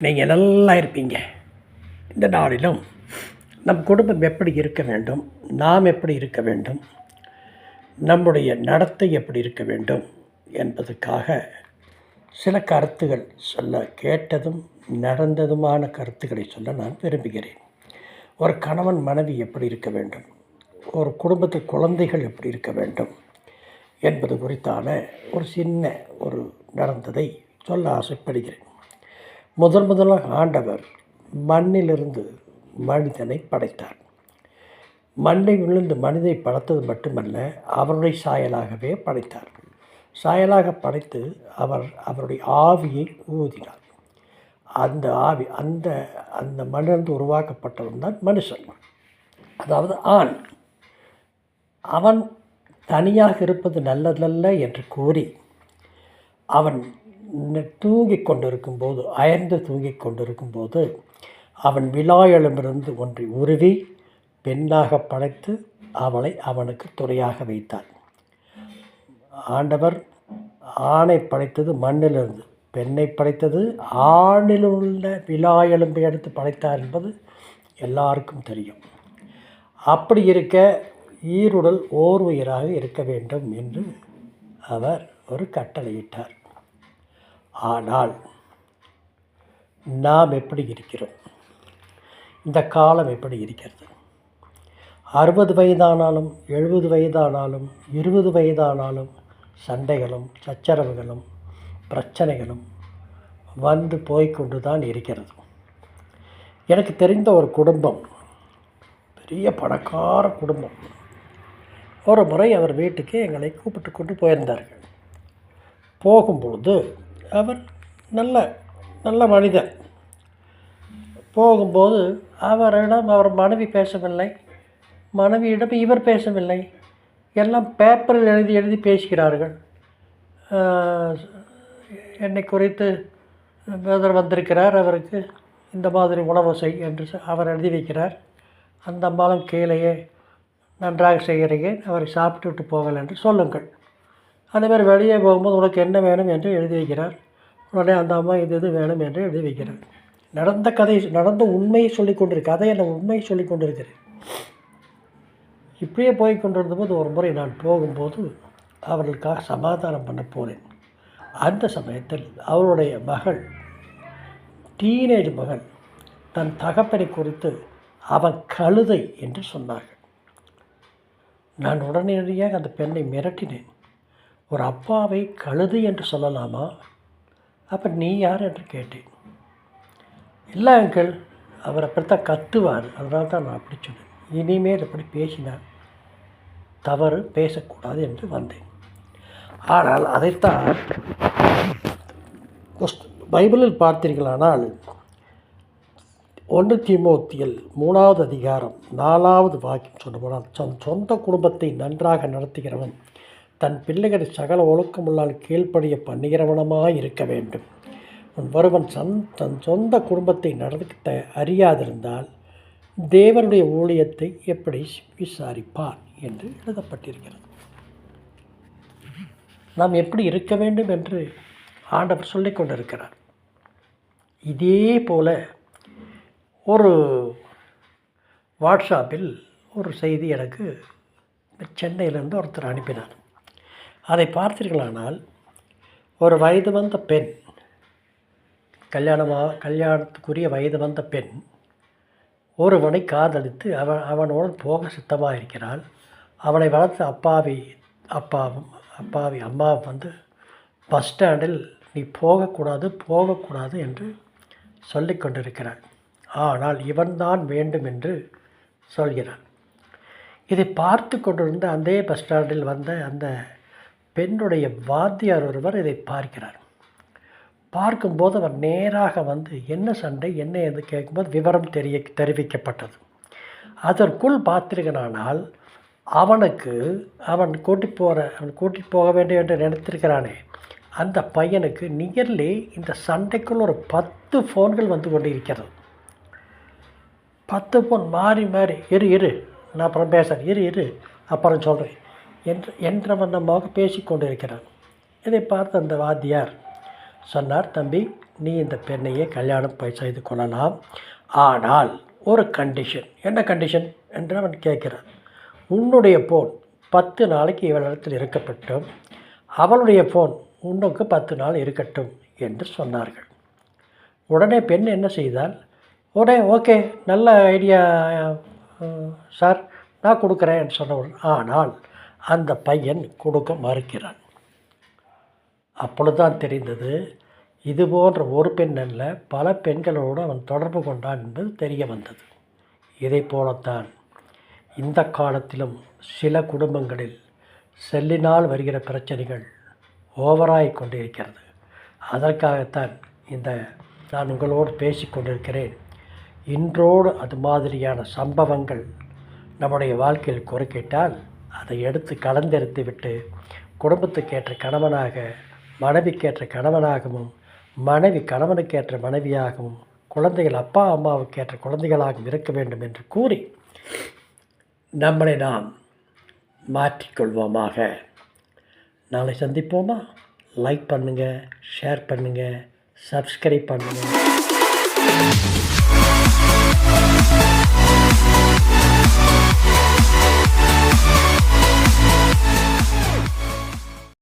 நீங்கள் நல்லா இருப்பீங்க. இந்த நாளிலும் நம் குடும்பம் எப்படி இருக்க வேண்டும், நாம் எப்படி இருக்க வேண்டும், நம்முடைய நடத்தை எப்படி இருக்க வேண்டும் என்பதற்காக சில கருத்துகள் சொல்ல, கேட்டதும் நடந்ததுமான கருத்துக்களை சொல்ல நான் விரும்புகிறேன். ஒரு கணவன் மனைவி எப்படி இருக்க வேண்டும், ஒரு குடும்பத்து குழந்தைகள் எப்படி இருக்க வேண்டும் என்பது குறித்தான ஒரு சின்ன ஒரு நடந்ததை சொல்ல ஆசைப்படுகிறேன். முதலாக ஆண்டவர் மண்ணிலிருந்து மனிதனை படைத்தார். மண்ணை விழுந்து மனிதை படைத்தது மட்டுமல்ல, அவருடைய சாயலாகவே படைத்தார். சாயலாக படைத்து அவருடைய ஆவியை ஊதினார். அந்த ஆவி அந்த மண்ணிலிருந்து உருவாக்கப்பட்டவன் தான் மனுஷன், அதாவது ஆண். அவன் தனியாக இருப்பது நல்லதல்ல என்று கூறி அவன் தூங்கிக் கொண்டிருக்கும்போது, அயர்ந்து தூங்கிக் கொண்டிருக்கும்போது அவன் விலாயலிருந்து ஒன்றை உருவி பெண்ணாக படைத்து அவளை அவனுக்கு துணையாக வைத்தார். ஆண்டவர் ஆணை படைத்தது மண்ணிலிருந்து, பெண்ணை படைத்தது ஆணில் உள்ள விலாயெலும்பை எடுத்து படைத்தார் என்பது எல்லாருக்கும் தெரியும். அப்படி இருக்க ஈருடல் ஓர் உயிராக இருக்க வேண்டும் என்று அவர் ஒரு கட்டளையிட்டார். ஆனால் நாம் எப்படி இருக்கிறோம்? இந்த காலம் எப்படி இருக்கிறது? 60 வயதானாலும் 70 வயதானாலும் 20 வயதானாலும் சண்டைகளும் சச்சரவுகளும் பிரச்சனைகளும் வந்து போய்கொண்டு தான் இருக்கிறது. எனக்கு தெரிந்த ஒரு குடும்பம், பெரிய பணக்கார குடும்பம். ஒரு முறை அவர் வீட்டுக்கு எங்களை கூப்பிட்டு கொண்டு போயிருந்தார்கள். போகும்போது அவர் நல்ல மனிதர். போகும்போது அவரிடம் அவர் மனைவி பேசவில்லை, மனைவியிடம் இவர் பேசவில்லை. எல்லாம் பேப்பரில் எழுதி பேசுகிறார்கள். என்னை குறித்து பிரதர் வந்திருக்கிறார், அவருக்கு இந்த மாதிரி உணவு செய் என்று அவர் எழுதி வைக்கிறார். அந்த அம்மாவும் கீழேயே நன்றாக செய்கிறீங்க, அவரை சாப்பிட்டுட்டு போகலை என்று சொல்லுங்கள். அதேமாதிரி வெளியே போகும்போது உனக்கு என்ன வேணும் என்று எழுதி வைக்கிறார். உடனே அந்த அம்மா இது வேணும் என்று எழுதி வைக்கிறார். நடந்த உண்மையை சொல்லி கொண்டிருக்க, கதையை நான் உண்மையை சொல்லி கொண்டிருக்கிறேன். இப்படியே போய் கொண்டிருந்தபோது ஒரு முறை நான் போகும்போது அவர்களுக்காக சமாதானம் பண்ண போனேன். அந்த சமயத்தில் அவருடைய மகள், டீனேஜ் மகள், தன் தகப்பனை குறித்து அவன் கழுதை என்று சொன்னார்கள். நான் உடனடியாக அந்த பெண்ணை மிரட்டினேன். ஒரு அப்பாவை கழுதை என்று சொல்லலாமா? அப்போ நீ யார் என்று கேட்டேன். இல்லை அங்கிள், அவர் அப்படித்தான் கத்துவார், அதனால தான் நான் அப்படி சொன்னேன். இனிமேல் அப்படி பேசினார், தவறு பேசக்கூடாது என்று வந்தேன். ஆனால் அதைத்தான் பைபிளில் பார்த்தீர்களானால் 1 தீமோத்தேயு 3வது அதிகாரம் 4வது வாக்கியம் சொல்லப்போனால், சொந்த குடும்பத்தை நன்றாக நடத்துகிறவன் தன் பிள்ளைகளை சகல ஒழுக்கமுள்ளால் கீழ்ப்படிய பண்ணுகிறவனமாய் இருக்க வேண்டும். ஒருவன் தன் சொந்த குடும்பத்தை நடத்த அறியாதிருந்தால் தேவனுடைய ஊழியத்தை எப்படி விசாரிப்பான் என்று எழுதப்பட்டிருக்கிறது. நாம் எப்படி இருக்க வேண்டும் என்று ஆண்டவர் சொல்லிக் கொண்டிருக்கிறார். இதே போல் ஒரு வாட்ஸ்அப்பில் ஒரு செய்தி எனக்கு சென்னையிலேருந்து ஒருத்தர் அனுப்பினார். அதை பார்த்தீர்களானால், ஒரு வயது வந்த பெண், கல்யாணத்துக்குரிய வயது வந்த பெண் ஒருவனை காதலித்து அவனோடு போக சித்தமாக இருக்கிறாள். அவனை வளர்த்த அப்பாவி அம்மாவும் வந்து பஸ் ஸ்டாண்டில் நீ போகக்கூடாது என்று சொல்லி கொண்டிருக்கிறாள். ஆனால் இவன்தான் வேண்டும் என்று சொல்கிறான். இதை பார்த்து கொண்டிருந்த அந்த பஸ் ஸ்டாண்டில் வந்த அந்த பெண்ணுடைய வாத்தியார் ஒருவர் இதை பார்க்கிறார். பார்க்கும்போது அவர் நேராக வந்து என்ன சண்டை என்ன என்று கேட்கும்போது விவரம் தெரிவிக்கப்பட்டது. அதற்குள் பார்த்தீர்களானால் அவன் கூட்டி போக வேண்டும் என்று நினைத்திருக்கிறானே, அந்த பையனுக்கு நியர்லி இந்த சண்டைக்குள் ஒரு 10 ஃபோன்கள் வந்து கொண்டு இருக்கிறது. 10 ஃபோன் மாறி இரு நான் அப்புறம் பேசுகிறேன், இரு அப்புறம் சொல்கிறேன் என்றவண்ணமாக பேசி கொண்டிருக்கிறார். இதை பார்த்து அந்த வாத்தியார் சொன்னார், தம்பி நீ இந்த பெண்ணையே கல்யாணம் செய்து கொள்ளலாம். ஆனால் ஒரு கண்டிஷன். என்ன கண்டிஷன் என்று அவன் கேட்கிறான். உன்னுடைய ஃபோன் 10 நாளைக்கு இவளிடத்தில் இருக்கப்பட்டும், அவளுடைய ஃபோன் உன்னுக்கு 10 நாள் இருக்கட்டும் என்று சொன்னார்கள். உடனே பெண் என்ன செய்தால், உடனே ஓகே நல்ல ஐடியா சார், நான் கொடுக்குறேன் சொன்னவுடன், ஆனால் அந்த பையன் கொடுக்க மறுக்கிறான். அப்பொழுதுதான் தெரிந்தது, இது போன்ற ஒரு பெண் அல்ல, பல பெண்களோடு அவன் தொடர்பு கொண்டான் என்பது தெரிய வந்தது. இதை போலத்தான் இந்த காலத்திலும் சில குடும்பங்களில் செல்லினால் வருகிற பிரச்சனைகள் ஓவராகி கொண்டிருக்கிறது. அதற்காகத்தான் நான் உங்களோடு பேசி கொண்டிருக்கிறேன். இன்றோடு அது மாதிரியான சம்பவங்கள் நம்முடைய வாழ்க்கையில் குறுக்கிட்டால் அதை எடுத்து கலந்தெடுத்து விட்டு குடும்பத்துக்கேற்ற கணவனாக, மனைவிக்கேற்ற கணவனாகவும், மனைவி கணவனுக்கேற்ற மனைவியாகவும், குழந்தைகள் அப்பா அம்மாவுக்கேற்ற குழந்தைகளாகவும் இருக்க வேண்டும் என்று கூறி நம்மளை நாம் மாற்றிக்கொள்வோமாக. நாளை சந்திப்போமா? லைக் பண்ணுங்கள், ஷேர் பண்ணுங்கள், சப்ஸ்கிரைப் பண்ணுங்கள்.